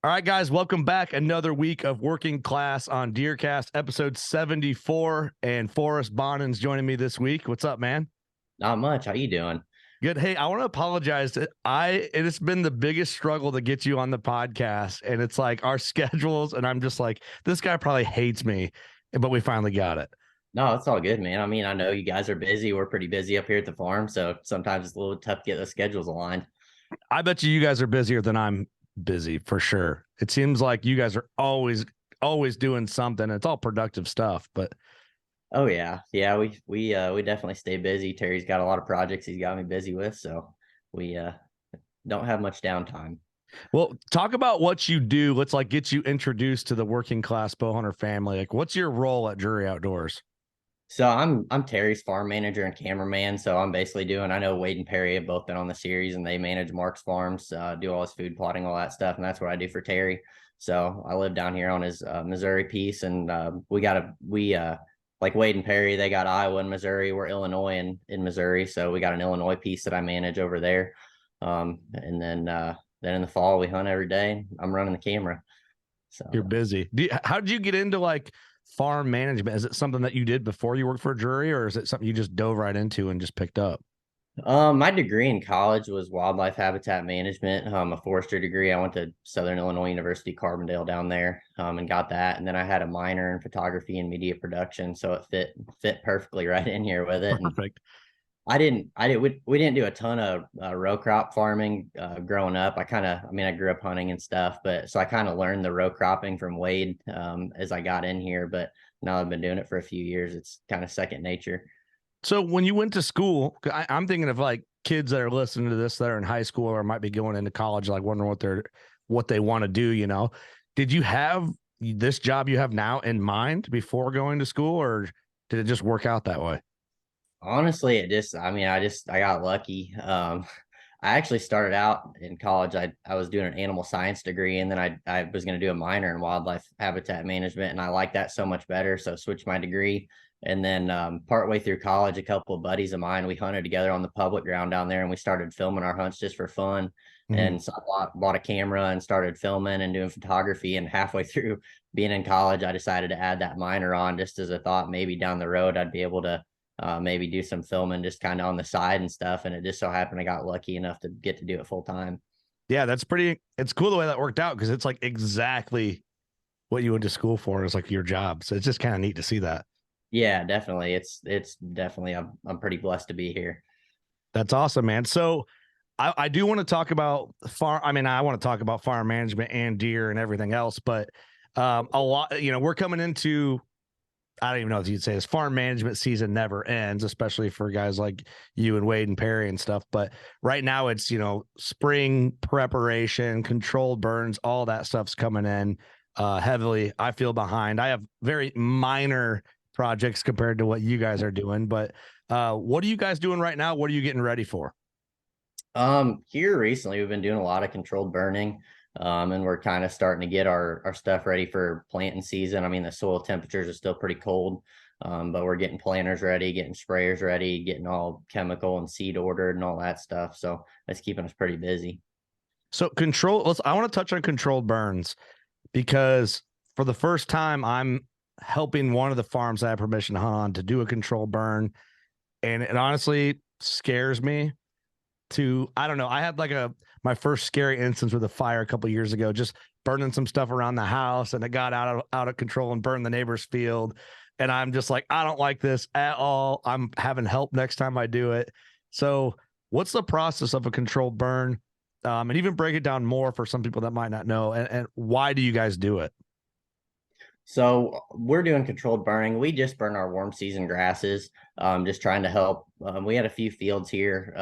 All right, guys, welcome back. Another week of Working Class on Deercast, episode 74, and Forrest Bonin's joining me this week. What's up, man? Not much. How you doing? Good. Hey, I want to apologize. It's been the biggest struggle to get you on the podcast, and it's like our schedules, and I'm just like, this guy probably hates me, but we finally got it. No, it's all good, man. I mean, I know you guys are busy. We're pretty busy up here at the farm, so sometimes it's a little tough to get the schedules aligned. I bet you guys are busier than I'm busy for sure. It seems like you guys are always doing something. It's all productive stuff, but Oh yeah. We definitely stay busy. Terry's got a lot of projects he's got me busy with, so we don't have much downtime. well, talk about what you do. Let's like get you introduced to the Working Class Bowhunter family. Like, what's your role at Drury Outdoors? So I'm Terry's farm manager and cameraman. So I'm basically doing. I know Wade and Perry have both been on the series, and they manage Mark's farms, do all his food plotting, all that stuff, and that's what I do for Terry. So I live down here on his Missouri piece, and we like Wade and Perry, they got Iowa and Missouri. We're Illinois and in Missouri, so we got an Illinois piece that I manage over there. And then in the fall we hunt every day. I'm running the camera. So You're busy. How did you get into like farm management? Is it something that you did before you worked for a jury, or is it something you just dove right into and just picked up? My degree in college was wildlife habitat management, a forestry degree. I went to Southern Illinois University, Carbondale down there, and got that. And then I had a minor in photography and media production, so it fit perfectly right in here with it. And Perfect. we didn't do a ton of row crop farming growing up. I grew up hunting and stuff, but so I kind of learned the row cropping from Wade as I got in here. But now I've been doing it for a few years. It's kind of second nature. So when you went to school, I'm thinking of like kids that are listening to this that are in high school or might be going into college, like wondering what they want to do. Did you have this job you have now in mind before going to school, or did it just work out that way? Honestly, I got lucky. I actually started out in college. I was doing an animal science degree, and then I was going to do a minor in wildlife habitat management, and I liked that so much better. So I switched my degree. And then partway through college, a couple of buddies of mine, we hunted together on the public ground down there, and we started filming our hunts just for fun. Mhm. And so I bought a camera and started filming and doing photography. And halfway through being in college, I decided to add that minor on just as a thought maybe down the road I'd be able to maybe do some filming just kind of on the side and stuff. And it just so happened I got lucky enough to get to do it full time. Yeah, it's cool the way that worked out because it's like exactly what you went to school for is like your job. So it's just kind of neat to see that. Yeah, definitely. It's definitely, I'm pretty blessed to be here. That's awesome, man. So I do want to talk about farm. I mean, I want to talk about farm management and deer and everything else, but a lot, we're coming into, I don't even know if you'd say this farm management season never ends, especially for guys like you and Wade and Perry and stuff. But right now it's, spring preparation, controlled burns, all that stuff's coming in heavily. I feel behind. I have very minor projects compared to what you guys are doing, but what are you guys doing right now? What are you getting ready for? Here recently we've been doing a lot of controlled burning. And we're kind of starting to get our stuff ready for planting season. I mean, the soil temperatures are still pretty cold, but we're getting planters ready, getting sprayers ready, getting all chemical and seed ordered and all that stuff. So that's keeping us pretty busy. So I want to touch on controlled burns because for the first time I'm helping one of the farms I have permission to hunt on to do a controlled burn. And it honestly scares me I don't know. I had like my first scary instance with a fire a couple years ago, just burning some stuff around the house, and it got out of control and burned the neighbor's field. And I'm just like, I don't like this at all. I'm having help next time I do it. So what's the process of a controlled burn? And even break it down more for some people that might not know. And why do you guys do it? So we're doing controlled burning. We just burn our warm season grasses, just trying to help. We had a few fields here.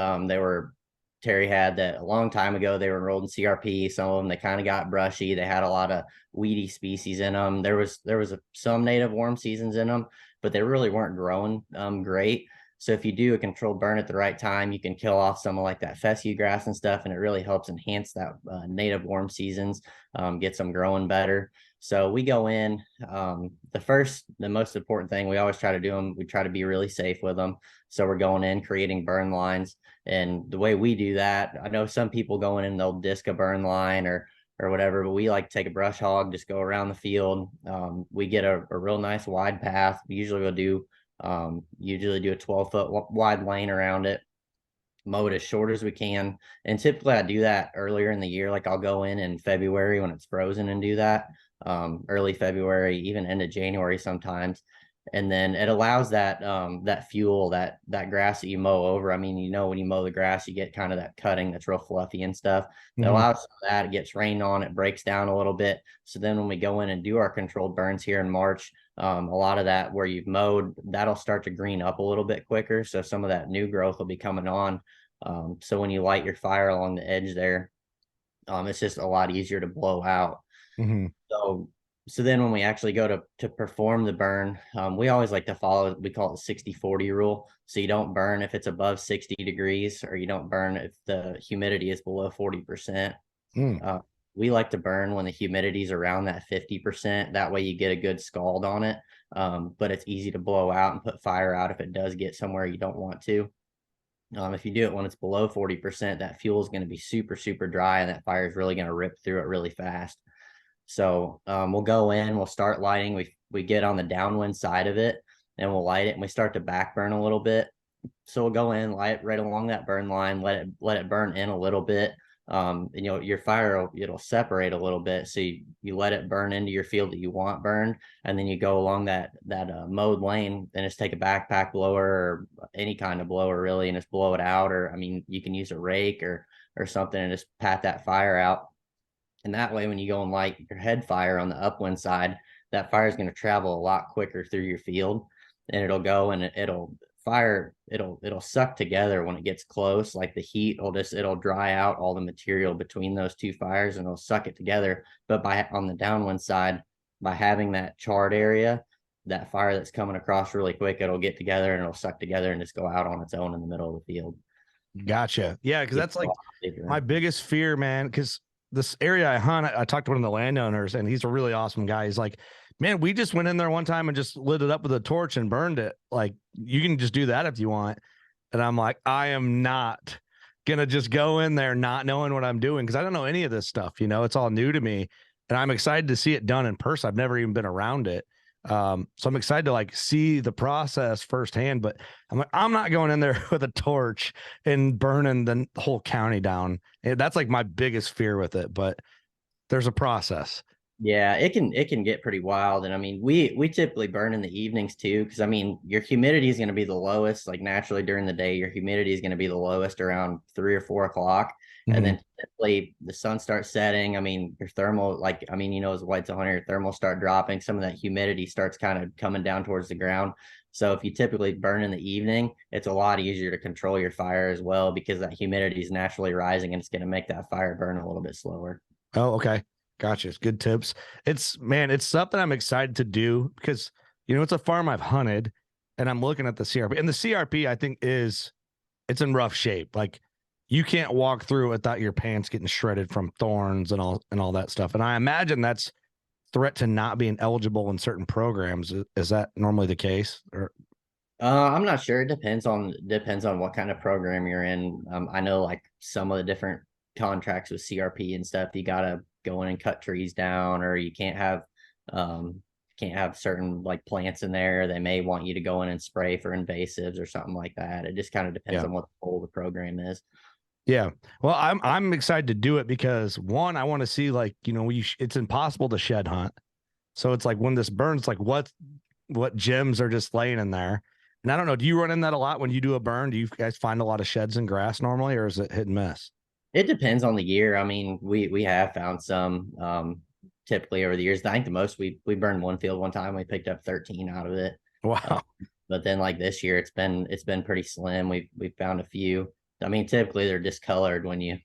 Terry had that a long time ago. They were enrolled in CRP. Some of them, they kind of got brushy. They had a lot of weedy species in them. There was some native warm seasons in them, but they really weren't growing great. So if you do a controlled burn at the right time, you can kill off some of like that fescue grass and stuff, and it really helps enhance that native warm seasons, get them growing better. So we go in, the most important thing, we always try to do them. We try to be really safe with them. So we're going in, creating burn lines. And the way we do that, I know some people going in, they'll disc a burn line or or whatever, but we like to take a brush hog, just go around the field. We get a real nice wide path. Usually we'll do usually do a 12-foot wide lane around it, mow it as short as we can. And typically I do that earlier in the year. Like I'll go in February when it's frozen and do that, early February, even into January sometimes. And then it allows that that fuel, that grass that you mow over. I mean, when you mow the grass, you get kind of that cutting that's real fluffy and stuff. It allows some of that. It gets rained on, it breaks down a little bit. So then when we go in and do our controlled burns here in March, a lot of that where you've mowed, that'll start to green up a little bit quicker. So some of that new growth will be coming on. So when you light your fire along the edge there, it's just a lot easier to blow out. So then when we actually go to perform the burn, we always like to follow, we call it the 60-40 rule. So you don't burn if it's above 60 degrees, or you don't burn if the humidity is below 40%. We like to burn when the humidity is around that 50%. That way you get a good scald on it. But it's easy to blow out and put fire out if it does get somewhere you don't want to. If you do it when it's below 40%, that fuel is going to be super, super dry, and that fire is really going to rip through it really fast. So we'll go in, we'll start lighting. We get on the downwind side of it, and we'll light it, and we start to back burn a little bit. So we'll go in, light right along that burn line, let it burn in a little bit. And your fire, it'll separate a little bit. So you let it burn into your field that you want burned, and then you go along that mowed lane, and just take a backpack blower or any kind of blower really, and just blow it out. Or I mean, you can use a rake or something, and just pat that fire out. And that way, when you go and light your head fire on the upwind side, that fire is going to travel a lot quicker through your field, and it'll go and it'll suck together when it gets close. Like the heat it'll dry out all the material between those two fires, and it'll suck it together. But on the downwind side, by having that charred area, that fire that's coming across really quick, it'll get together and it'll suck together and just go out on its own in the middle of the field. Gotcha. Yeah, because that's like my biggest fear, man. Because this area I hunt, I talked to one of the landowners, and he's a really awesome guy. He's like, man, we just went in there one time and just lit it up with a torch and burned it. Like, you can just do that if you want. And I'm like, I am not going to just go in there not knowing what I'm doing, because I don't know any of this stuff. It's all new to me, and I'm excited to see it done in person. I've never even been around it. So I'm excited to like see the process firsthand, but I'm like, I'm not going in there with a torch and burning the whole county down. That's like my biggest fear with it, but there's a process. Yeah, it can get pretty wild. And I mean, we typically burn in the evenings too, because I mean, your humidity is going to be the lowest. Like naturally during the day, your humidity is going to be the lowest around 3 or 4 o'clock. And then typically the sun starts setting. I mean, your thermal, like, I mean, as whites 100, your thermal start dropping. Some of that humidity starts kind of coming down towards the ground. So if you typically burn in the evening, it's a lot easier to control your fire as well, because that humidity is naturally rising, and it's going to make that fire burn a little bit slower. Oh, okay. Gotcha. It's good tips. It's something I'm excited to do, because, it's a farm I've hunted, and I'm looking at the CRP, and the CRP I think it's in rough shape. Like, you can't walk through without your pants getting shredded from thorns and all that stuff. And I imagine that's threat to not being eligible in certain programs. Is that normally the case? Or I'm not sure. It depends on what kind of program you're in. I know like some of the different contracts with CRP and stuff, you gotta go in and cut trees down, or you can't have certain like plants in there. They may want you to go in and spray for invasives or something like that. It just kind of depends on what the goal of the program is. Yeah. Well, I'm excited to do it because, one, I want to see, like, it's impossible to shed hunt. So it's like when this burns, like what gems are just laying in there. And I don't know, do you run in that a lot when you do a burn? Do you guys find a lot of sheds and grass normally, or is it hit and miss? It depends on the year. I mean, we have found some typically over the years. I think the most we burned one field one time. We picked up 13 out of it. Wow. But then like this year, it's been pretty slim. We've found a few. I mean, typically they're discolored when you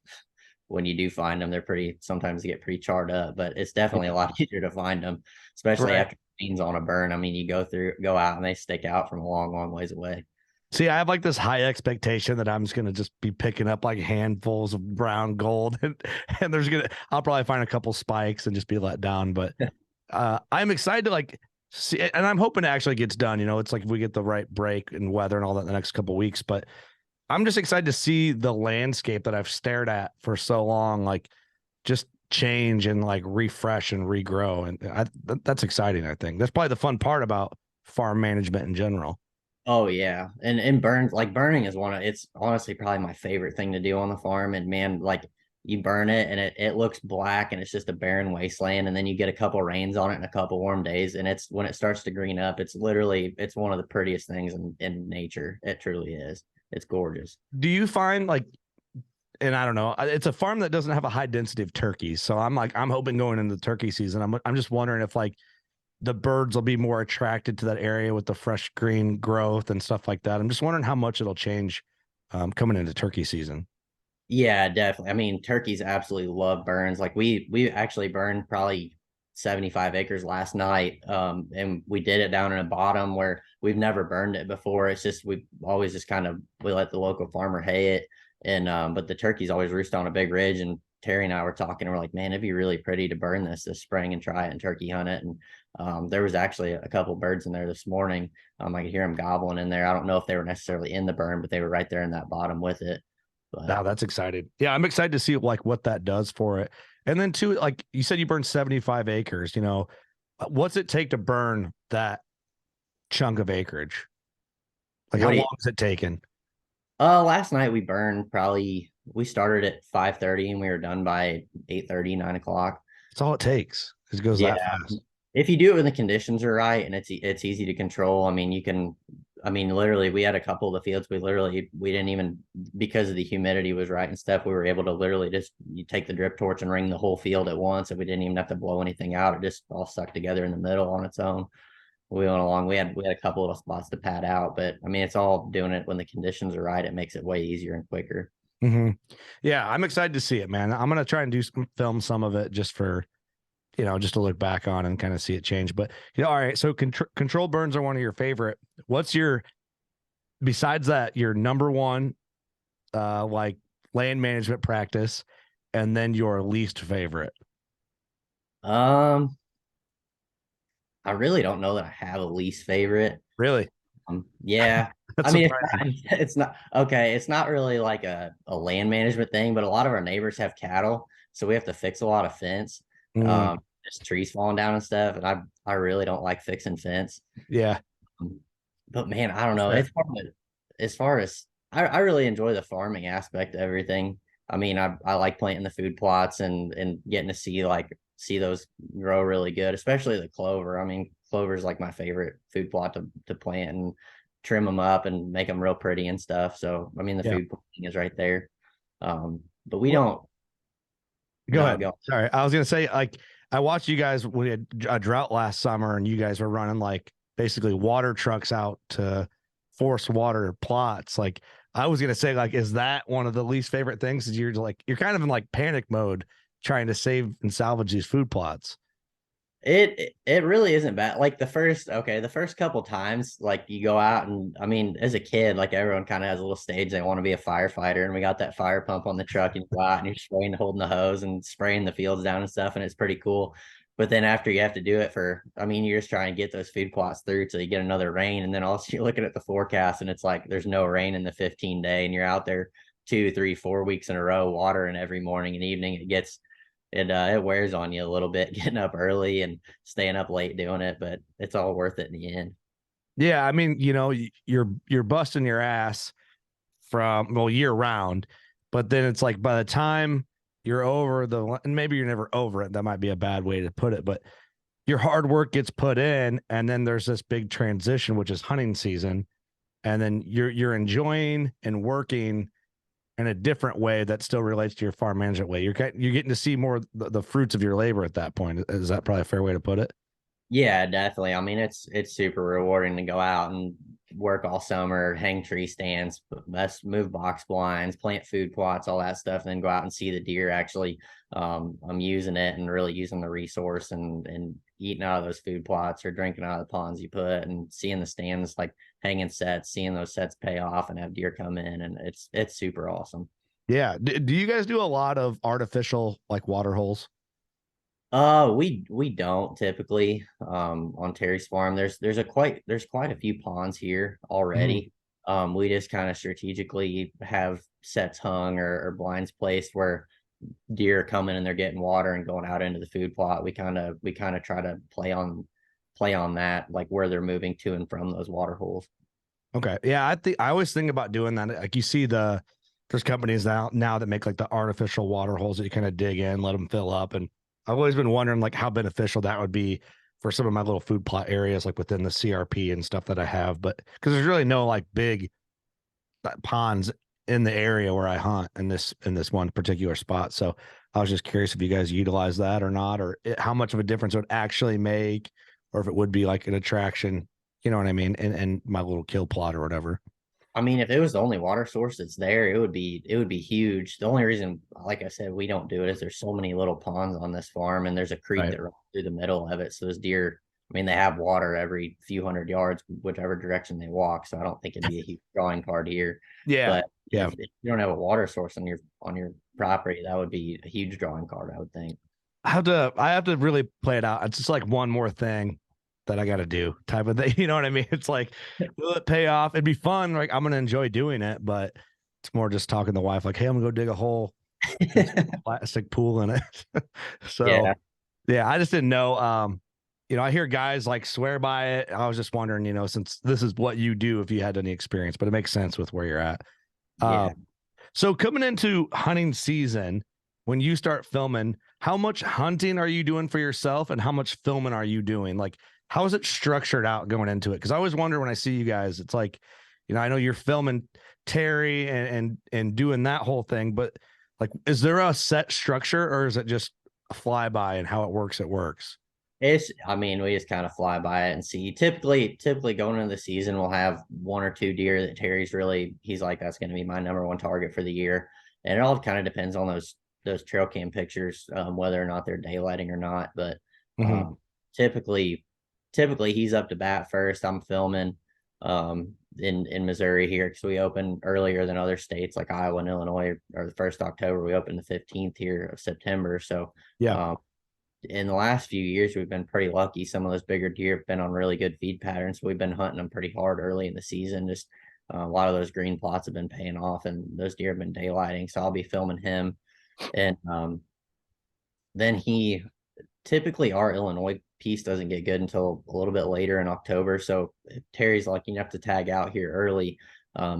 do find them. Sometimes they get pretty charred up, but it's definitely a lot easier to find them, especially after beans on a burn. I mean, you go out and they stick out from a long, long ways away. See, I have like this high expectation that I'm just going to just be picking up like handfuls of brown gold, and I'll probably find a couple spikes and just be let down. But I'm excited to like see, and I'm hoping it actually gets done. It's like if we get the right break and weather and all that in the next couple of weeks, but I'm just excited to see the landscape that I've stared at for so long, like just change and like refresh and regrow. And that's exciting. I think that's probably the fun part about farm management in general. Oh yeah. And burns, like burning is it's honestly probably my favorite thing to do on the farm. And man, like you burn it and it looks black and it's just a barren wasteland. And then you get a couple rains on it and a couple warm days. And it's when it starts to green up, it's one of the prettiest things in nature. It truly is. It's gorgeous. Do you find like, and I don't know, it's a farm that doesn't have a high density of turkeys. So I'm hoping going into the turkey season, I'm just wondering if like the birds will be more attracted to that area with the fresh green growth and stuff like that. I'm just wondering how much it'll change coming into turkey season. Yeah, definitely. I mean, turkeys absolutely love burns. Like we actually burned probably 75 acres last night. And we did it down in a bottom where we've never burned it before. It's just we always just kind of we let the local farmer hay it. And but the turkeys always roost on a big ridge. And Terry and I were talking, and we're like, man, it'd be really pretty to burn this spring and try it and turkey hunt it. And there was actually a couple birds in there this morning. I could hear them gobbling in there. I don't know if they were necessarily in the burn, but they were right there in that bottom with it. But Wow, that's exciting. Yeah, I'm excited to see like what that does for it. And then too, like you said, you burned 75 acres. What's it take to burn that chunk of acreage? Like how what do you long is it taking? last night we started at 5:30 and we were done by 8:30, 9 o'clock. That's all it takes. It goes Yeah. that fast. If you do it when the conditions are right and it's easy to control. I mean, literally we had a couple of the fields we didn't even, because of the humidity was right and stuff, we were able to literally just you take the drip torch and ring the whole field at once, and we didn't even have to blow anything out. It just all stuck together in the middle on its own. We went along. We had a couple little spots to pad out, but I mean, it's all doing it when the conditions are right. It makes it way easier and quicker. Mm-hmm. Yeah, I'm excited to see it, man. I'm gonna try and film some of it just for just to look back on and kind of see it change. But all right. So controlled burns are one of your favorite. What's your besides that your number one like land management practice, and then your least favorite? Um, I really don't know that I have a least favorite. Really? Yeah. That's I mean, surprising. it's not okay. It's not really like a land management thing, but a lot of our neighbors have cattle, so we have to fix a lot of fence. Mm, Just trees falling down and stuff, and I really don't like fixing fence. yeah. Um, But man, I don't That's know. fair. As far as I really enjoy the farming aspect of everything. I mean, I like planting the food plots and getting to see those grow really good, especially the clover. I mean, clover is like my favorite food plot to plant and trim them up and make them real pretty and stuff. So I mean, the Yeah. food planting is right there. But we Well, don't. go No, ahead. go. Sorry. I was gonna say, like, I watched you guys, we had a drought last summer and you guys were running like basically water trucks out to force water plots. Like I was gonna say, like, is that one of the least favorite things? Is you're kind of in like panic mode trying to save and salvage these food plots. It really isn't bad. Like the first couple times, like you go out and I mean, as a kid, like everyone kind of has a little stage they want to be a firefighter, and we got that fire pump on the truck, and you go out and you're spraying, holding the hose, and spraying the fields down and stuff, and it's pretty cool. But then after you have to do it I mean, you're just trying to get those food plots through till you get another rain, and then also you're looking at the forecast, and it's like there's no rain in the 15 day, and you're out there 2, 3, 4 weeks in a row watering every morning and evening. It wears on you a little bit getting up early and staying up late doing it, but it's all worth it in the end. Yeah, I mean, you're busting your ass from year round, but then it's like by the time you're over and maybe you're never over it. That might be a bad way to put it, but your hard work gets put in, and then there's this big transition, which is hunting season, and then you're enjoying and working in a different way that still relates to your farm management way. You're getting to see more the fruits of your labor at that point. Is that probably a fair way to put it? Yeah, definitely. I mean, it's super rewarding to go out and work all summer, hang tree stands, move box blinds, plant food plots, all that stuff, and then go out and see the deer actually. I'm using it and really using the resource and eating out of those food plots or drinking out of the ponds you put, and seeing the stands like hanging sets, seeing those sets pay off and have deer come in, and it's super awesome. Yeah. Do you guys do a lot of artificial like water holes? We don't typically on Terry's farm. There's quite a few ponds here Mm-hmm. already. We just kind of strategically have sets hung or blinds placed where deer coming and they're getting water and going out into the food plot, we kind of try to play on that, like where they're moving to and from those water holes. Okay. Yeah, I always think about doing that. Like you see there's companies now that make like the artificial water holes that you kind of dig in, let them fill up. And I've always been wondering like how beneficial that would be for some of my little food plot areas, like within the CRP and stuff that I have. But because there's really no like big ponds in the area where I hunt in this one particular spot. So I was just curious if you guys utilize that or not, or how much of a difference it would actually make, or if it would be like an attraction, you know what I mean, and my little kill plot or whatever. I mean, if it was the only water source that's there, it would be huge. The only reason, like I said, we don't do it is there's so many little ponds on this farm, and there's a creek Right. that runs through the middle of it. So those deer, I mean, they have water every few hundred yards, whichever direction they walk. So I don't think it'd be a huge drawing card here. Yeah. But Yeah. if you don't have a water source on your property, that would be a huge drawing card, I would think. I have to really play it out. It's just like one more thing that I got to do type of thing. You know what I mean? It's like, will it pay off? It'd be fun. Like I'm going to enjoy doing it, but it's more just talking to the wife, like, hey, I'm gonna go dig a hole, plastic pool in it. So Yeah. yeah, I just didn't know. I hear guys like swear by it. I was just wondering, since this is what you do, if you had any experience, but it makes sense with where you're at. Yeah. So coming into hunting season, when you start filming, how much hunting are you doing for yourself and how much filming are you doing? Like, how is it structured out going into it? Because I always wonder when I see you guys, it's like, I know you're filming Terry and doing that whole thing, but like, is there a set structure or is it just a flyby and how it works? It works. I mean, we just kind of fly by it and see. Typically going into the season, we'll have one or two deer that he's like, that's going to be my number one target for the year. And it all kind of depends on those trail cam pictures, whether or not they're daylighting or not. But Mm-hmm. um, typically, typically he's up to bat first. I'm filming in Missouri here because we open earlier than other states like Iowa and Illinois, or the 1st October. We open the 15th here of September. So Yeah. um, in the last few years, we've been pretty lucky. Some of those bigger deer have been on really good feed patterns. We've been hunting them pretty hard early in the season. Just a lot of those green plots have been paying off, and those deer have been daylighting. So I'll be filming him, and then he typically our Illinois piece doesn't get good until a little bit later in October. So if Terry's lucky enough to tag out here early,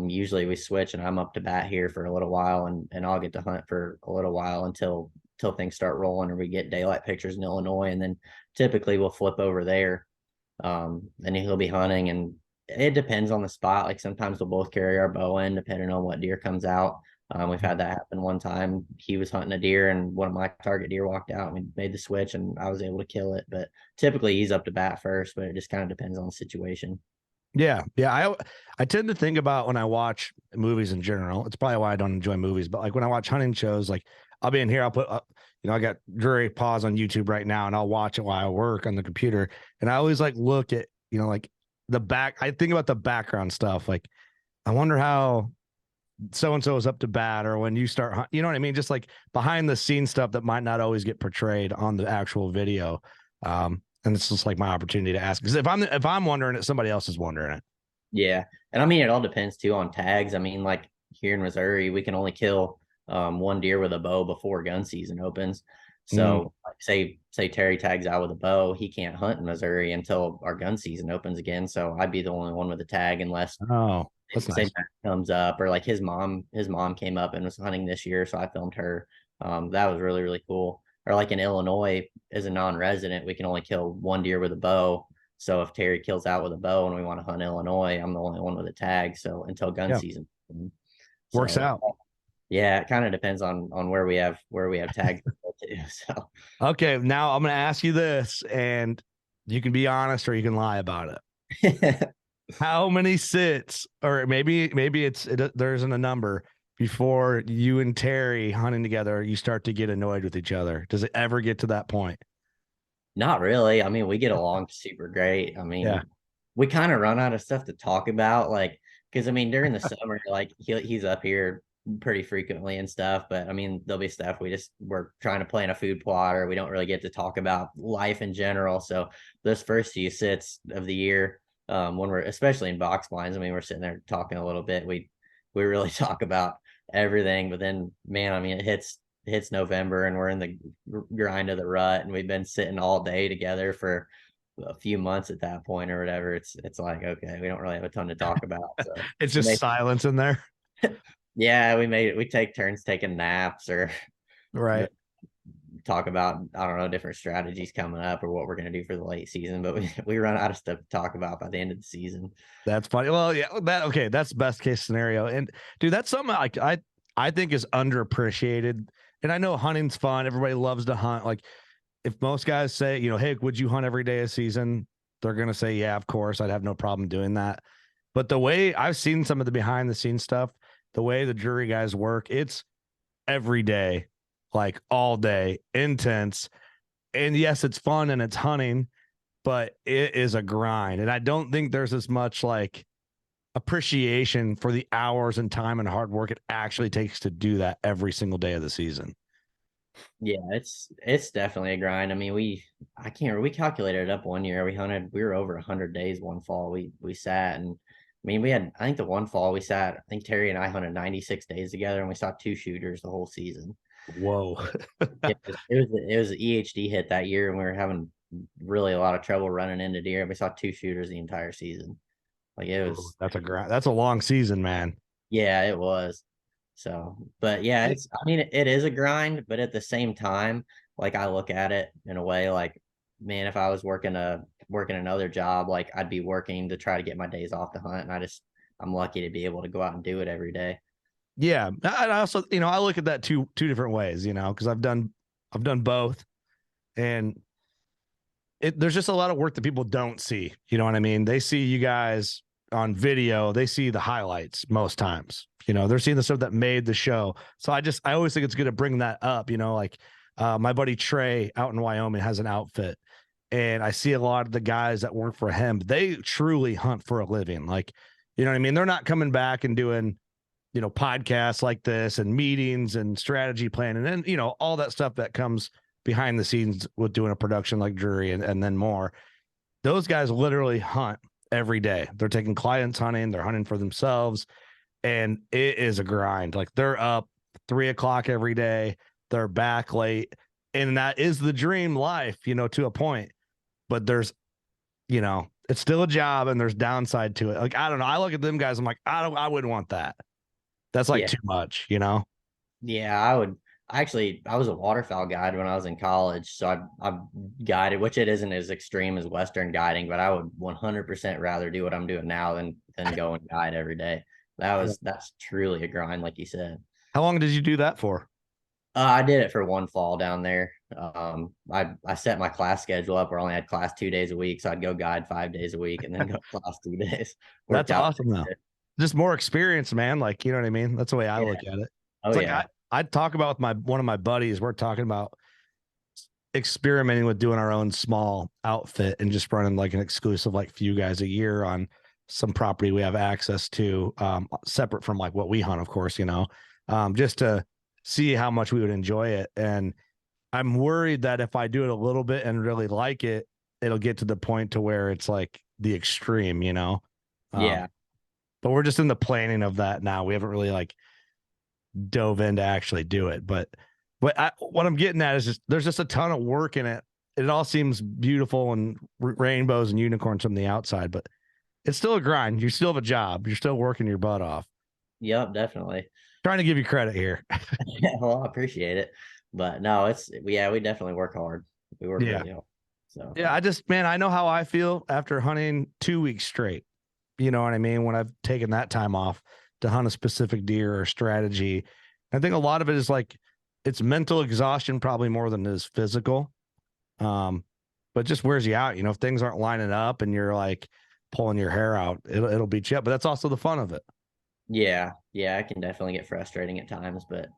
usually we switch, and I'm up to bat here for a little while, and I'll get to hunt for a little while until things start rolling or we get daylight pictures in Illinois, and then typically we'll flip over there. And he'll be hunting, and it depends on the spot. Like sometimes we'll both carry our bow in, depending on what deer comes out. We've had that happen one time. He was hunting a deer, and one of my target deer walked out, and we made the switch, and I was able to kill it. But typically, he's up to bat first, but it just kind of depends on the situation. Yeah. Yeah. I tend to think about when I watch movies in general. It's probably why I don't enjoy movies, but like when I watch hunting shows, like I'll be in here, I'll put up, I got Drury Pause on YouTube right now and I'll watch it while I work on the computer. And I always like look at, like I think about the background stuff. Like I wonder how so and so is up to bat, or when you start, you know what I mean? Just like behind the scenes stuff that might not always get portrayed on the actual video. And it's just like my opportunity to ask because if I'm wondering it, somebody else is wondering it. Yeah, and I mean it all depends too on tags. I mean, like here in Missouri, we can only kill one deer with a bow before gun season opens. Mm. So, like, say Terry tags out with a bow, he can't hunt in Missouri until our gun season opens again. So I'd be the only one with a tag unless Oh, that's say nice. Matt comes up, or like his mom came up and was hunting this year, so I filmed her. That was really really cool. Or like in Illinois, as a non-resident, we can only kill one deer with a bow. So if Terry kills out with a bow and we want to hunt Illinois, I'm the only one with a tag. So until gun Yeah, season. works So out. yeah, it kind of depends on where we have tags too. So Okay, now I'm going to ask you this, and you can be honest or you can lie about it. How many sits, or maybe there isn't a number before you and Terry hunting together, you start to get annoyed with each other? Does it ever get to that point? not really. I mean, we get along super great. I Yeah. mean, we kind of run out of stuff to talk about, like because I mean during the summer, like he's up here pretty frequently and stuff. But I mean there'll be stuff we're trying to plan a food plot, or we don't really get to talk about life in general. So those first few sits of the year, when we're especially in box blinds, I mean we're sitting there talking a little bit. We really talk about everything, but then man, I mean hits November and we're in the grind of the rut, and we've been sitting all day together for a few months at that point or whatever. It's like, okay, we don't really have a ton to talk about. So It's just silence in there. yeah, we take turns taking naps or Right. talk about, I don't know, different strategies coming up or what we're going to do for the late season, but we run out of stuff to talk about by the end of the season. That's funny. Well, yeah, okay, that's best case scenario. And dude, that's something like I think is underappreciated. And I know hunting's fun. Everybody loves to hunt. Like if most guys say, hey, would you hunt every day of season? They're gonna say, yeah, of course. I'd have no problem doing that. But the way I've seen some of the behind the scenes stuff, the way the jury guys work, it's every day, like all day, intense. And yes, it's fun and it's hunting, but it is a grind. And I don't think there's as much like appreciation for the hours and time and hard work it actually takes to do that every single day of the season. Yeah, it's definitely a grind. I mean, I can't remember, we calculated it up one year. We were over 100 days one fall. We sat, and I mean, we had, I think the one fall we sat, I think Terry and I hunted 96 days together, and we saw 2 shooters the whole season. Whoa. It was an EHD hit that year, and we were having really a lot of trouble running into deer. We saw 2 shooters the entire season. Like it was, That's a grind. That's a long season, man. yeah, it was. So, but yeah, I mean, it is a grind, but at the same time, like I look at it in a way like, man, if I was working another job, like I'd be working to try to get my days off to hunt. And I'm lucky to be able to go out and do it every day. Yeah. I also, I look at that two different ways, because I've done both. And there's just a lot of work that people don't see. You know what I mean? They see you guys on video, they see the highlights most times. They're seeing the stuff that made the show. So I always think it's good to bring that up. Like my buddy Trey out in Wyoming has an outfit, and I see a lot of the guys that work for him. They truly hunt for a living. Like, you know what I mean? They're not coming back and doing, podcasts like this and meetings and strategy planning and, all that stuff that comes behind the scenes with doing a production like Jury and then more. Those guys literally hunt every day. They're taking clients hunting, they're hunting for themselves, and it is a grind. Like they're up 3:00 every day, they're back late, and that is the dream life, to a point. But there's, it's still a job and there's downside to it. Like, I don't know. I look at them guys, I'm like, I wouldn't want that. That's like Yeah. too much, Yeah, I was a waterfowl guide when I was in college. So I guided, which it isn't as extreme as Western guiding, but I would 100% rather do what I'm doing now than go and guide every day. That's truly a grind, like you said. How long did you do that for? I did it for one fall down there. I set my class schedule up where I only had class 2 days a week, so I'd go guide 5 days a week and then go class 2 days. That's Worked out. awesome though. Just more experience, man. Like, you know what I mean? That's the way I look at it. Oh It's like yeah. I'd talk about with one of my buddies. We're talking about experimenting with doing our own small outfit and just running like an exclusive, like few guys a year on some property we have access to, separate from like what we hunt, of course, just to see how much we would enjoy it. And I'm worried that if I do it a little bit and really like it, it'll get to the point to where it's like the extreme. Yeah. But we're just in the planning of that now. We haven't really like dove in to actually do it. But what I'm getting at is just there's just a ton of work in it. It all seems beautiful and rainbows and unicorns from the outside, but it's still a grind. You still have a job. You're still working your butt off. Yep, definitely. Trying to give you credit here. Yeah, well, I appreciate it. But no, we definitely work hard. We work Yeah. really hard. So Yeah, man, I know how I feel after hunting 2 weeks straight. You know what I mean? When I've taken that time off to hunt a specific deer or strategy. I think a lot of it is like it's mental exhaustion probably more than it is physical. But just wears you out. If things aren't lining up and you're like pulling your hair out, it'll beat you up. But that's also the fun of it. yeah, it can definitely get frustrating at times, but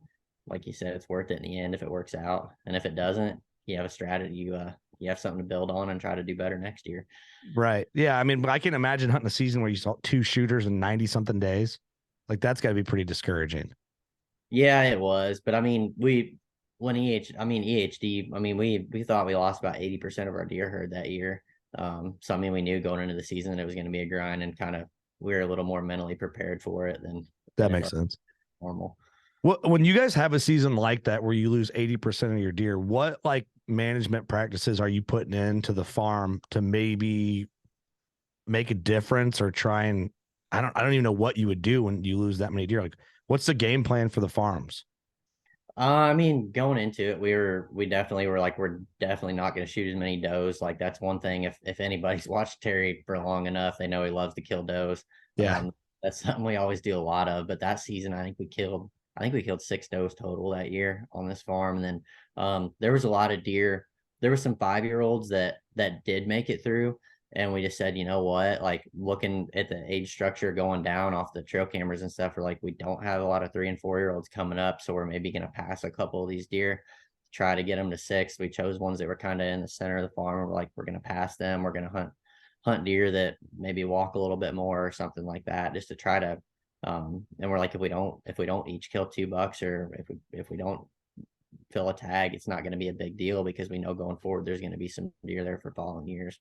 like you said, it's worth it in the end if it works out. And if it doesn't, you have a strategy, you have something to build on and try to do better next year. Right. Yeah. I mean, I can imagine hunting a season where you saw 2 shooters in 90 something days. Like that's gotta be pretty discouraging. Yeah, it was. But I mean, EHD, I mean, we thought we lost about 80% of our deer herd that year. So I mean, we knew going into the season that it was going to be a grind, and kind of we were a little more mentally prepared for it than That makes sense. normal. When you guys have a season like that where you lose 80% of your deer, what like management practices are you putting into the farm to maybe make a difference or try and I don't even know what you would do when you lose that many deer. Like what's the game plan for the farms? I mean, going into it, we definitely were like, we're definitely not going to shoot as many does. Like that's one thing. If anybody's watched Terry for long enough, they know he loves to kill does. Yeah. That's something we always do a lot of. But that season, I think we killed 6 does total that year on this farm. And then there was a lot of deer. There were some 5-year-olds that did make it through. And we just said, you know what, like looking at the age structure going down off the trail cameras and stuff, we're like, we don't have a lot of 3 and 4-year-olds coming up. So we're maybe going to pass a couple of these deer, try to get them to 6. We chose ones that were kind of in the center of the farm. We're like, we're going to pass them. We're going to hunt deer that maybe walk a little bit more or something like that, just to try to, and we're like, if we don't each kill 2 bucks, or if we don't fill a tag, it's not going to be a big deal because we know going forward, there's going to be some deer there for following years.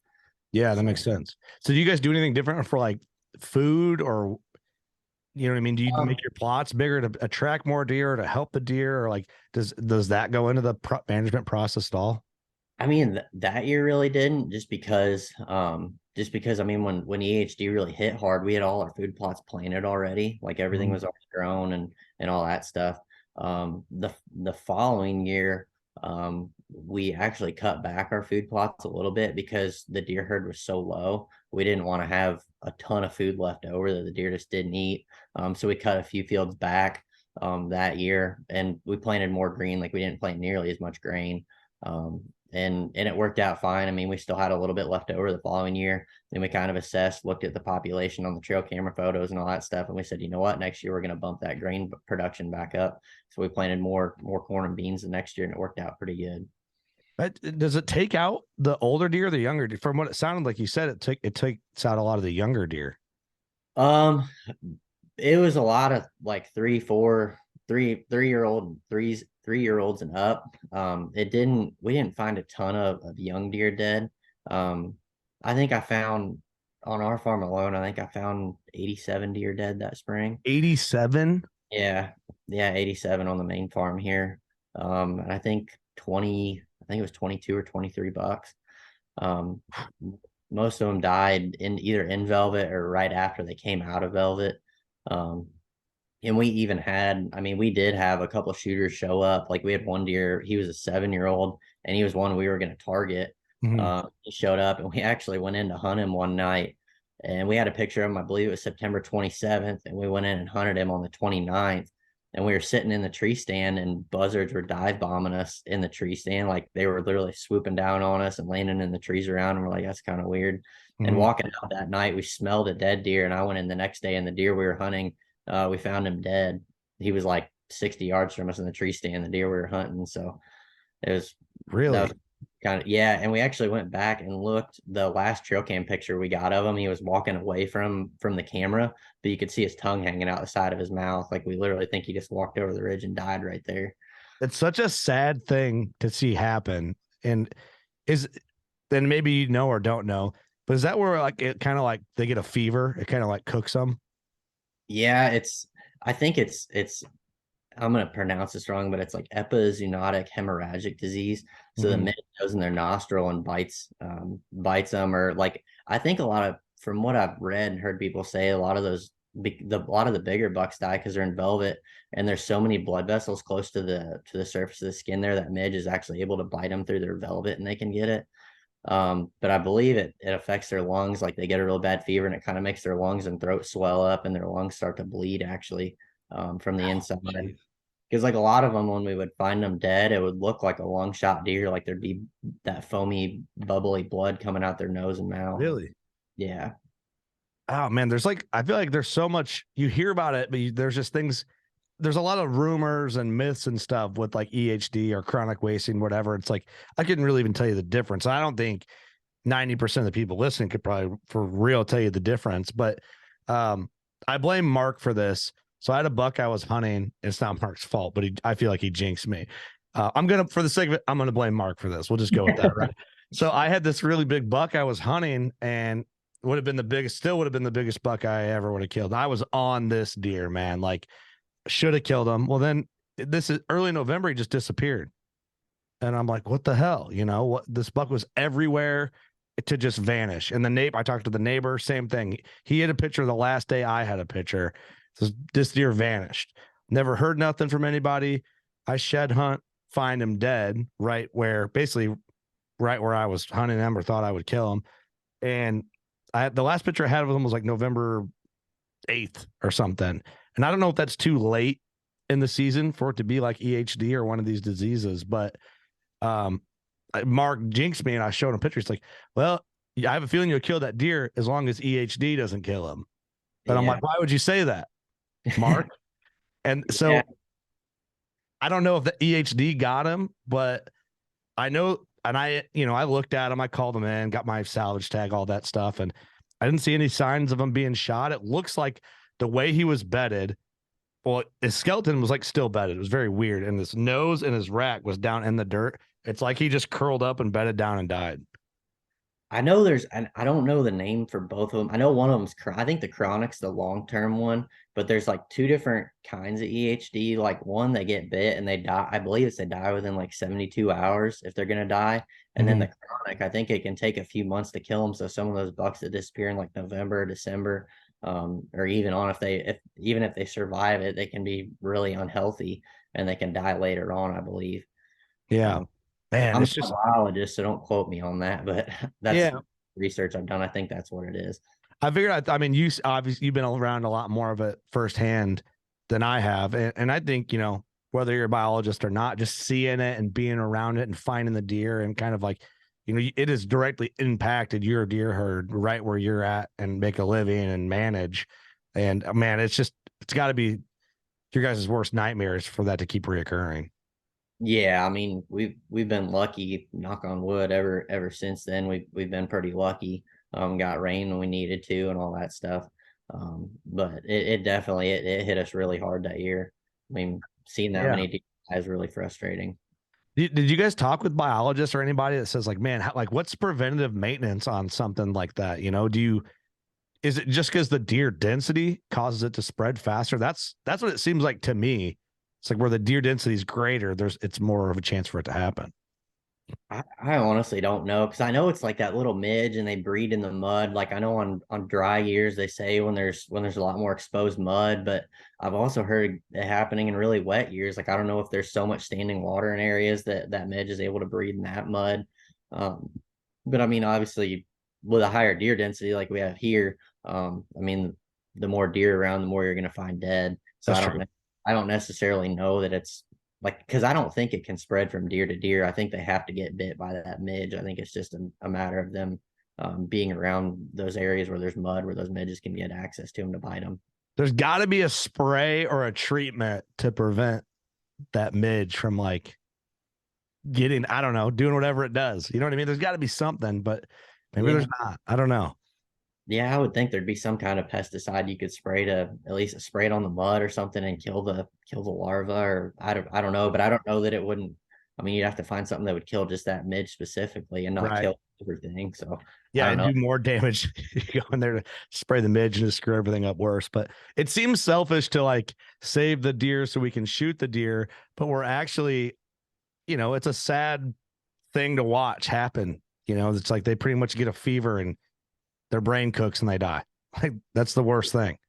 Yeah, that So, makes sense. So do you guys do anything different for like food or you know what I mean? Do you make your plots bigger to attract more deer or to help the deer or like does that go into the management process at all? I mean, that year really didn't, just because I mean, when EHD really hit hard, we had all our food plots planted already, like everything Mhm. was already grown and all that stuff. The following year, we actually cut back our food plots a little bit because the deer herd was so low. We didn't want to have a ton of food left over that the deer just didn't eat. So we cut a few fields back that year, and we planted more green. Like we didn't plant nearly as much grain. Um, and it worked out fine. I mean, we still had a little bit left over the following year. Then we kind of assessed, looked at the population on the trail camera photos and all that stuff, and we said, you know what, next year we're going to bump that grain production back up. So we planted more corn and beans the next year, and it worked out pretty good. Does it take out the older deer, or the younger deer? From what it sounded like you said, it takes out a lot of the younger deer. Um, it was a lot of like 3 year olds and up. We didn't find a ton of young deer dead. Um, I think I found on our farm alone, I think I found 87 deer dead that spring. 87? Yeah. Yeah. 87 on the main farm here. And I think it was 22 or 23 bucks. Um, Most of them died either in velvet or right after they came out of velvet. Um, and I mean, we did have a couple of shooters show up. Like we had one deer, he was a 7-year-old, and he was one we were going to target. Mhm. He showed up, and we actually went in to hunt him one night. And we had a picture of him, I believe it was September 27th. And we went in and hunted him on the 29th. And we were sitting in the tree stand, and buzzards were dive bombing us in the tree stand. Like they were literally swooping down on us and landing in the trees around. And we're like, that's kind of weird. And Mhm. walking out that night, we smelled a dead deer. And I went in the next day, and the deer we were hunting, we found him dead. He was like 60 yards from us in the tree stand, the deer we were hunting. So that Really? was kind of, yeah. And we actually went back and looked. The last trail cam picture we got of him, he was walking away from the camera, but you could see his tongue hanging out the side of his mouth. Like we literally think he just walked over the ridge and died right there. It's such a sad thing to see happen. And is then maybe you know or don't know, but is that where like it kind of like they get a fever? It kind of like cooks them. Yeah, I think it's I'm gonna pronounce this wrong, but it's like epizoonotic hemorrhagic disease. So the Mhm. minute it goes in their nostril and bites them, or like I think a lot of, from what I've read and heard people say, a lot of a lot of the bigger bucks die because they're in velvet, and there's so many blood vessels close to the surface of the skin there that midge is actually able to bite them through their velvet and they can get it. But I believe it affects their lungs, like they get a real bad fever, and it kind of makes their lungs and throat swell up, and their lungs start to bleed actually, from the Oh, inside. geez. Because like a lot of them, when we would find them dead, it would look like a long shot deer, like there'd be that foamy, bubbly blood coming out their nose and mouth. Really? Yeah. Oh man, there's like I feel like there's so much you hear about it, but there's just things. There's a lot of rumors and myths and stuff with like EHD or chronic wasting, whatever. It's like I couldn't really even tell you the difference. I don't think 90% of the people listening could probably for real tell you the difference. But um, I blame Mark for this. So I had a buck I was hunting. It's not Mark's fault, but I feel like he jinxed me. I'm gonna, for the sake of it, I'm gonna blame Mark for this. We'll just go with that, right? So I had this really big buck I was hunting, and still would have been the biggest buck I ever would have killed. I was on this deer, man. Like should have killed him. Well, then this is early November. He just disappeared. And I'm like, what the hell? You know, what this buck was everywhere to just vanish. And the neighbor, I talked to the neighbor, same thing. He had a picture the last day I had a picture. This deer vanished. Never heard nothing from anybody. I shed hunt, find him dead basically right where I was hunting him or thought I would kill him. And the last picture I had of him was like November 8th or something. And I don't know if that's too late in the season for it to be like EHD or one of these diseases, but Mark jinxed me and I showed him pictures. He's like, well, I have a feeling you'll kill that deer as long as EHD doesn't kill him. And I'm like, why would you say that, Mark? And so I don't know if the EHD got him, but I know, and I looked at him, I called him in, got my salvage tag, all that stuff. And I didn't see any signs of him being shot. It looks like the way he was bedded, well, his skeleton was like still bedded. It was very weird. And his nose and his rack was down in the dirt. It's like he just curled up and bedded down and died. I know and I don't know the name for both of them. I know one of them's, I think the chronic's the long-term one, but there's like two different kinds of EHD. Like one, they get bit and they die. I believe they die within like 72 hours if they're going to die. And then the chronic, I think it can take a few months to kill them. So some of those bucks that disappear in like November, December, or even on even if they survive it, they can be really unhealthy and they can die later on, I believe. Yeah. Man, I'm it's a just biologist, so don't quote me on that, but that's research I've done. I think that's what it is. I figured. I mean, you obviously you've been around a lot more of it firsthand than I have, and I think whether you're a biologist or not, just seeing it and being around it and finding the deer and kind of like, it has directly impacted your deer herd right where you're at and make a living and manage. And man, it's got to be your guys' worst nightmares for that to keep reoccurring. Yeah, I mean, we've been lucky, knock on wood, ever since then. We've been pretty lucky. Got rain when we needed to and all that stuff. But it definitely it hit us really hard that year. I mean, seeing that many deer is really frustrating. Did you guys talk with biologists or anybody that says like, man, what's preventative maintenance on something like that? Is it just because the deer density causes it to spread faster? That's what it seems like to me. It's like where the deer density is greater, it's more of a chance for it to happen. I honestly don't know because I know it's like that little midge and they breed in the mud. Like I know on dry years they say when there's a lot more exposed mud, but I've also heard it happening in really wet years. Like I don't know if there's so much standing water in areas that midge is able to breed in that mud. But I mean, obviously with a higher deer density like we have here, I mean the more deer around, the more you're going to find dead. So I don't necessarily know that it's like, because I don't think it can spread from deer to deer. I think they have to get bit by that midge. I think it's just a matter of them being around those areas where there's mud, where those midges can get access to them to bite them. There's got to be a spray or a treatment to prevent that midge from like getting, I don't know, doing whatever it does. You know what I mean? There's got to be something, but maybe there's not. I don't know. Yeah, I would think there'd be some kind of pesticide you could spray to at least spray it on the mud or something and kill the larva, or I don't know, but I don't know that it wouldn't. I mean, you'd have to find something that would kill just that midge specifically and not kill everything. So yeah, I don't and know. do more damage. You go in there to spray the midge and just screw everything up worse. But it seems selfish to like save the deer so we can shoot the deer, but we're actually, it's a sad thing to watch happen. It's like they pretty much get a fever and their brain cooks and they die. Like that's the worst thing.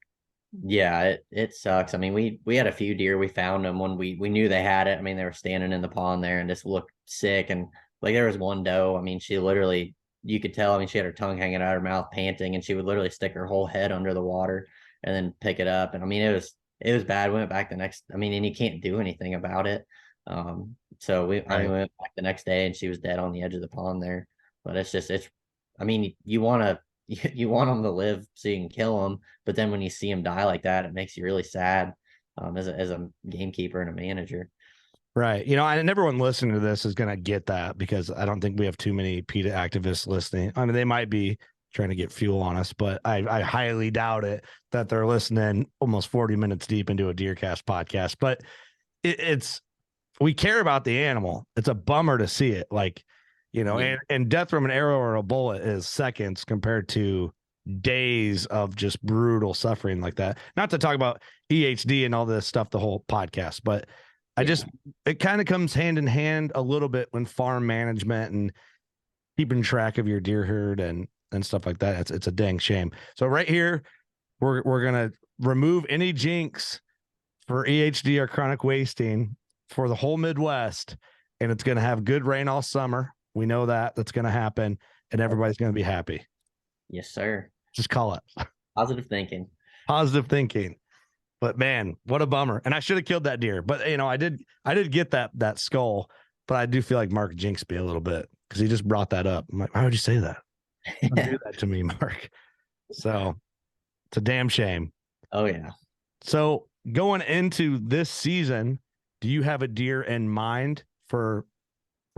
Yeah, it sucks. I mean, we had a few deer. We found them when we knew they had it. I mean, they were standing in the pond there and just looked sick. And like there was one doe. I mean, she literally, you could tell. I mean, she had her tongue hanging out of her mouth, panting, and she would literally stick her whole head under the water and then pick it up. And I mean, it was bad. We went back the next. I mean, and you can't do anything about it. So we went back the next day and she was dead on the edge of the pond there. But it's. I mean, you want them to live so you can kill them, but then when you see them die like that, it makes you really sad as a gamekeeper and a manager. Right. And everyone listening to this is going to get that because I don't think we have too many PETA activists listening. I mean, they might be trying to get fuel on us, but I highly doubt it that they're listening almost 40 minutes deep into a Deercast podcast. But we care about the animal. It's a bummer to see it. Like, and death from an arrow or a bullet is seconds compared to days of just brutal suffering like that. Not to talk about EHD and all this stuff, the whole podcast, but I Yeah. just, it kind of comes hand in hand a little bit when farm management and keeping track of your deer herd and stuff like that. It's a dang shame. So right here, we're gonna remove any jinx for EHD or chronic wasting for the whole Midwest, and it's gonna have good rain all summer. We know that that's gonna happen, and everybody's gonna be happy. Yes, sir. Just call it Positive thinking. positive thinking. But man, what a bummer! And I should have killed that deer, but I did get that skull, but I do feel like Mark jinxed me a little bit because he just brought that up. I'm like, why would you say that? Don't do that to me, Mark. So it's a damn shame. Oh yeah. So going into this season, do you have a deer in mind for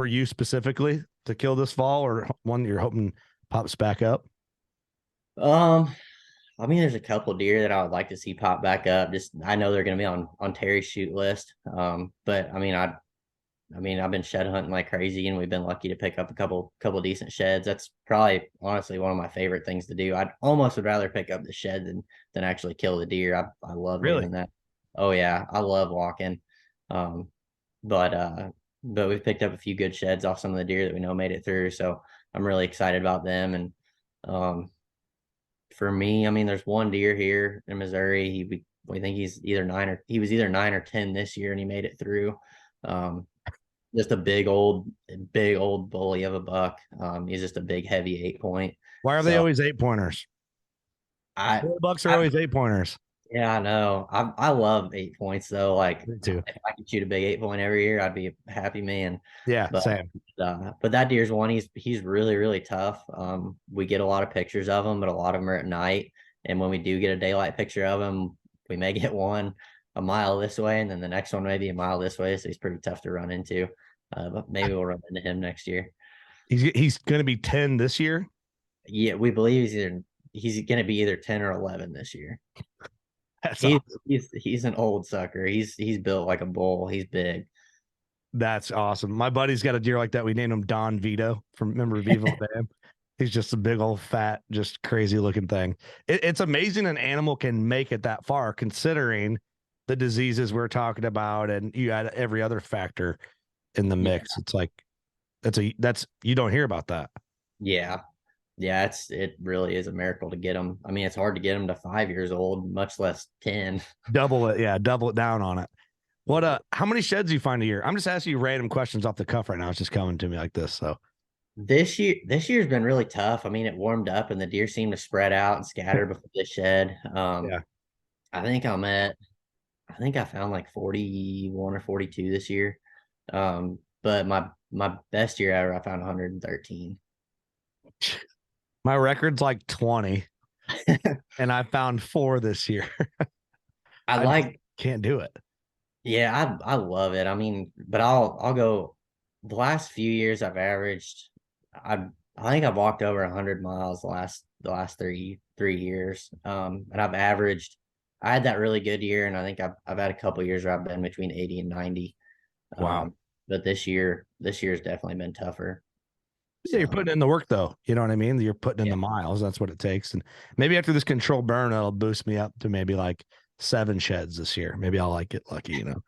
you specifically to kill this fall, or one you're hoping pops back up? Um, I mean, there's a couple deer that I would like to see pop back up. Just I know they're going to be on Terry's shoot list. But I mean, I've been shed hunting like crazy, and we've been lucky to pick up a couple decent sheds. That's probably honestly one of my favorite things to do. I'd almost would rather pick up the shed than actually kill the deer. I love Really? doing that. Oh yeah, I love walking. Um, but we've picked up a few good sheds off some of the deer that we know made it through. So I'm really excited about them. And um, for me, I mean, there's one deer here in Missouri. We think he was either 9 or 10 this year, and he made it through. Um, just a big old bully of a buck. He's just a big, heavy 8 point. Why are they So always 8 pointers? I, Bucks are I, always 8 pointers. yeah, I know. I love 8 points though. Like Me too. if I could shoot a big 8 point every year, I'd be a happy man. Yeah, But same. but that deer's one. He's really really tough. We get a lot of pictures of him, but a lot of them are at night. And when we do get a daylight picture of him, we may get one a mile this way, and then the next one maybe a mile this way. So he's pretty tough to run into. But maybe we'll run into him next year. He's going to be 10 this year. Yeah, we believe he's going to be either 10 or 11 this year. That's He's awesome. he's an old sucker. He's built like a bull. He's big. That's awesome. My buddy's got a deer like that. We named him Don Vito from remember Vivo Bam. He's just a big old fat, just crazy looking thing. It's amazing an animal can make it that far, considering the diseases we're talking about, and you add every other factor in the Yeah, mix. It's like that's you don't hear about that. yeah, yeah. It really is a miracle to get them. I mean, it's hard to get them to 5 years old, much less 10. Double it, yeah, double it down on it. What how many sheds do you find a year? I'm just asking you random questions off the cuff right now. It's just coming to me like this. So This year's been really tough. I mean, it warmed up and the deer seemed to spread out and scatter before the shed. yeah. I think I think I found like 41 or 42 this year. But my best year ever, I found 113. My record's like 20, and I found 4 this year. I I like, can't do it. yeah, I love it. I mean, but I'll go. The last few years I've averaged, I think I've walked over 100 miles the last three years. And I've averaged. I had that really good year, and I think I've had a couple years where I've been between 80 and 90. Wow. But this year's definitely been tougher. Yeah, you're So putting in the work though. You know what I mean? You're putting in yeah, the miles. That's what it takes. And maybe after this control burn, that'll boost me up to maybe like 7 sheds this year. Maybe I'll like get lucky, you know.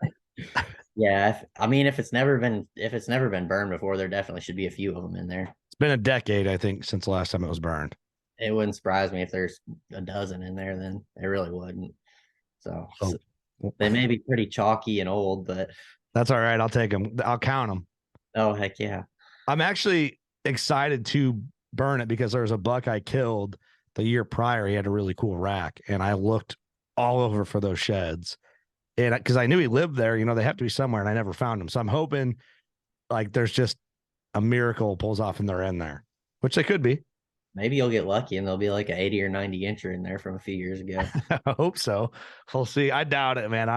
yeah. I mean, if it's never been burned before, there definitely should be a few of them in there. It's been a decade, I think, since the last time it was burned. It wouldn't surprise me if there's a dozen in there. Then it really wouldn't. So Oh, they may be pretty chalky and old, but that's all right. I'll take them. I'll count them. oh heck yeah. I'm actually excited to burn it because there was a buck I killed the year prior. He had a really cool rack, and I looked all over for those sheds. And because I knew he lived there, you know, they have to be somewhere, and I never found him. So I'm hoping like there's just a miracle pulls off and they're in there, which they could be. Maybe you'll get lucky and there'll be like an 80 or 90 incher in there from a few years ago. I hope so. We'll see. I doubt it, man.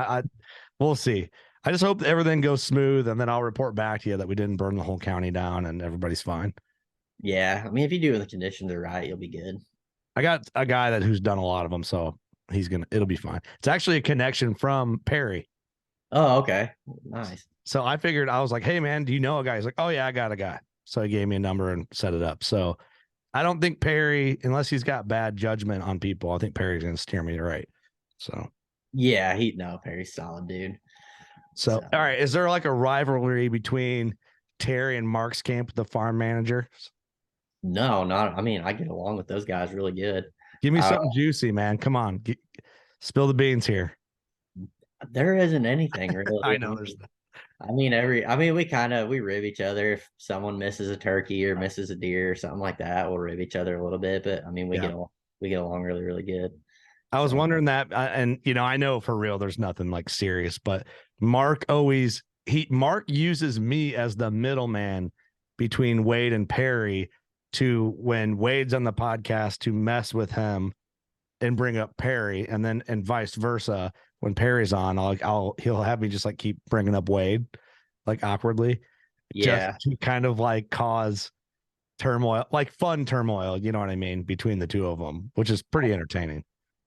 We'll see. I just hope everything goes smooth, and then I'll report back to you that we didn't burn the whole county down and everybody's fine. Yeah. I mean, if you do it when the conditions are right, you'll be good. I got a guy who's done a lot of them, so it'll be fine. It's actually a connection from Perry. Oh, okay. Nice. So I figured, I was like, hey man, do you know a guy? He's like, oh yeah, I got a guy. So he gave me a number and set it up. So I don't think Perry, unless he's got bad judgment on people, I think Perry's going to steer me right. So, Yeah, no, Perry's solid, dude. so So all right. Is there like a rivalry between Terry and Mark's camp, the farm manager? no, not. I mean, I get along with those guys really good. Give me Uh, something juicy, man. Come on. Spill the beans here. there isn't anything I really. know there's I mean, we rib each other if someone misses a turkey or misses a deer or something like that. We'll rib each other a little bit, but I mean, yeah. we get along really, really good. I was So wondering that, and I know for real, there's nothing like serious, but Mark uses me as the middleman between Wade and Perry to when Wade's on the podcast to mess with him and bring up Perry, and then and vice versa. When Perry's on, he'll have me just like keep bringing up Wade, like awkwardly, just yeah, to kind of like cause turmoil, like fun turmoil. You know what I mean, between the two of them, which is pretty entertaining.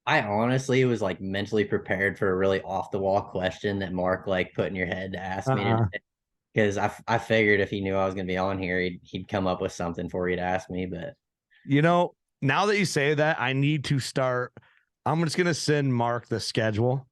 I honestly was like mentally prepared for a really off the wall question that Mark like put in your head to ask me Uh-uh. today. Because I figured if he knew I was going to be on here, he'd come up with something for you to ask me. But Now that you say that, I need to start. I'm just gonna send Mark the schedule,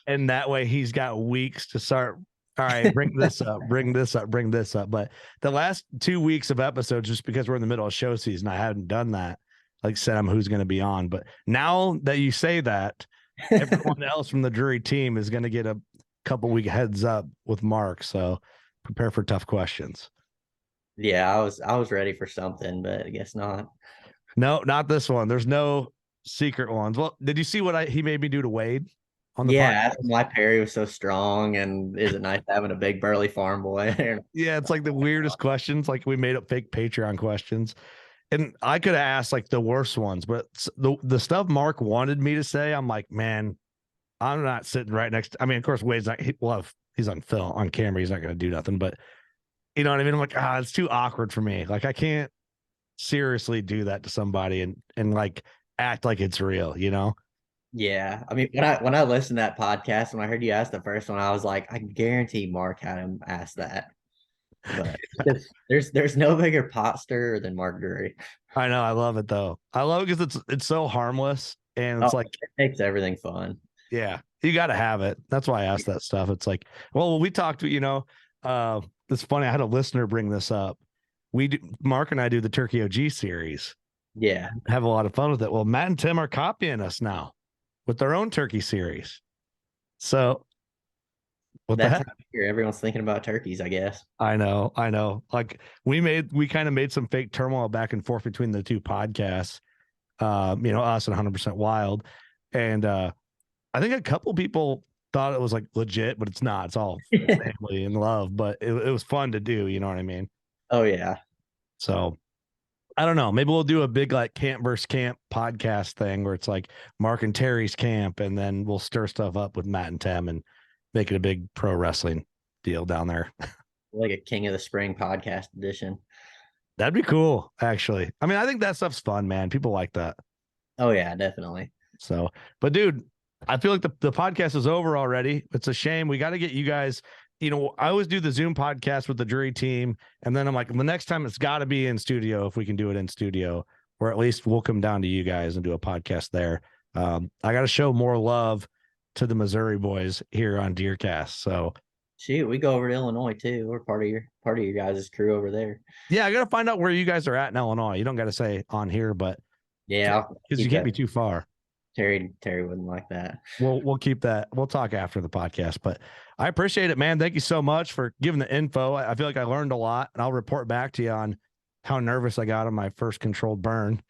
and that way he's got weeks to start. All right, bring this up, bring this up, bring this up. But the last 2 weeks of episodes, just because we're in the middle of show season, I haven't done that. Like said, I'm who's going to be on. But now that you say that, everyone else from the jury team is going to get a couple week heads up with Mark. So prepare for tough questions. yeah, I was ready for something, but I guess not. No, not this one. There's no secret ones. Well, did you see what he made me do to Wade on the Yeah, podcast? asking why Perry was so strong, and is it nice having a big burly farm boy? Yeah, it's like the weirdest questions. Like we made up fake Patreon questions. And I could have asked like the worst ones, but the stuff Mark wanted me to say, I'm like, man, I'm not sitting right next to, I mean, of course, Wade's not, he's on film, on camera. He's not going to do nothing, but you know what I mean? I'm like, it's too awkward for me. Like, I can't seriously do that to somebody and like act like it's real, you know? Yeah, I mean, when I listened to that podcast, when I heard you ask the first one, I was like, I guarantee Mark had him ask that. But there's no bigger pot stirrer than Mark Drury. I know. I love it though. I love it because it's so harmless and it's Oh, like, it makes everything fun. yeah, you got to have it. That's why I asked that stuff. It's like, well, we talked, it's funny. I had a listener bring this up. Mark and I do the Turkey OG series, Yeah, have a lot of fun with it. Well, Matt and Tim are copying us now with their own turkey series. So what the that heck? time of year, everyone's thinking about turkeys, I guess. I know, I know. Like we kind of made some fake turmoil back and forth between the two podcasts. Us and 100% Wild, and I think a couple people thought it was like legit, but it's not. It's all family and love, but it was fun to do. You know what I mean? Oh yeah, So I don't know. Maybe we'll do a big like camp versus camp podcast thing where it's like Mark and Terry's camp, and then we'll stir stuff up with Matt and Tim and make it a big pro wrestling deal down there. like a King of the Spring podcast edition. That'd be cool, actually. I mean, I think that stuff's fun, man. People like that. Oh yeah, definitely. So, but dude, I feel like the podcast is over already. It's a shame. We got to get you guys. I always do the Zoom podcast with the jury team, and then I'm like, the next time it's got to be in studio if we can do it in studio, or at least we'll come down to you guys and do a podcast there. I got to show more love to the Missouri boys here on Deercast. So, Shoot, we go over to Illinois too. We're part of your guys' crew over there. yeah, I got to find out where you guys are at in Illinois. You don't got to say on here, but Yeah, I'll because you keep can't that. be too far. Terry wouldn't like that. We'll keep that. We'll talk after the podcast, but I appreciate it, man. Thank you so much for giving the info. I feel like I learned a lot, and I'll report back to you on how nervous I got on my first controlled burn.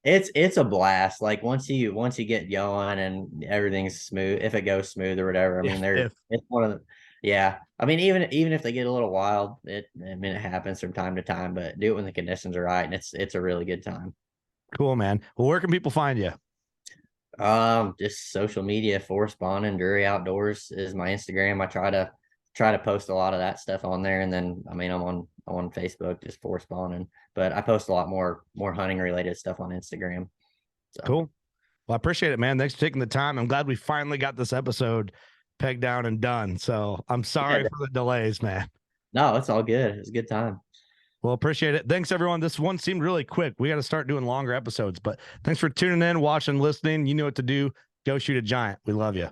It's a blast. Like once you get going and everything's smooth, if it goes smooth or whatever. I mean, If it's one of the yeah. I mean, even if they get a little wild, it happens from time to time. But do it when the conditions are right, and it's a really good time. cool, man. Well, where can people find you? Just social media. Forrest Bonin Drury Outdoors is my Instagram. I try to post a lot of that stuff on there, and then I mean I'm on Facebook, just Forrest Bonin, but I post a lot more hunting related stuff on Instagram. So Cool. Well, I appreciate it, man. Thanks for taking the time. I'm glad we finally got this episode pegged down and done. So I'm sorry yeah, for the delays, man. no, it's all good. It's a good time. Well, appreciate it. Thanks, everyone. This one seemed really quick. We got to start doing longer episodes, but thanks for tuning in, watching, listening. You know what to do. Go shoot a giant. We love you.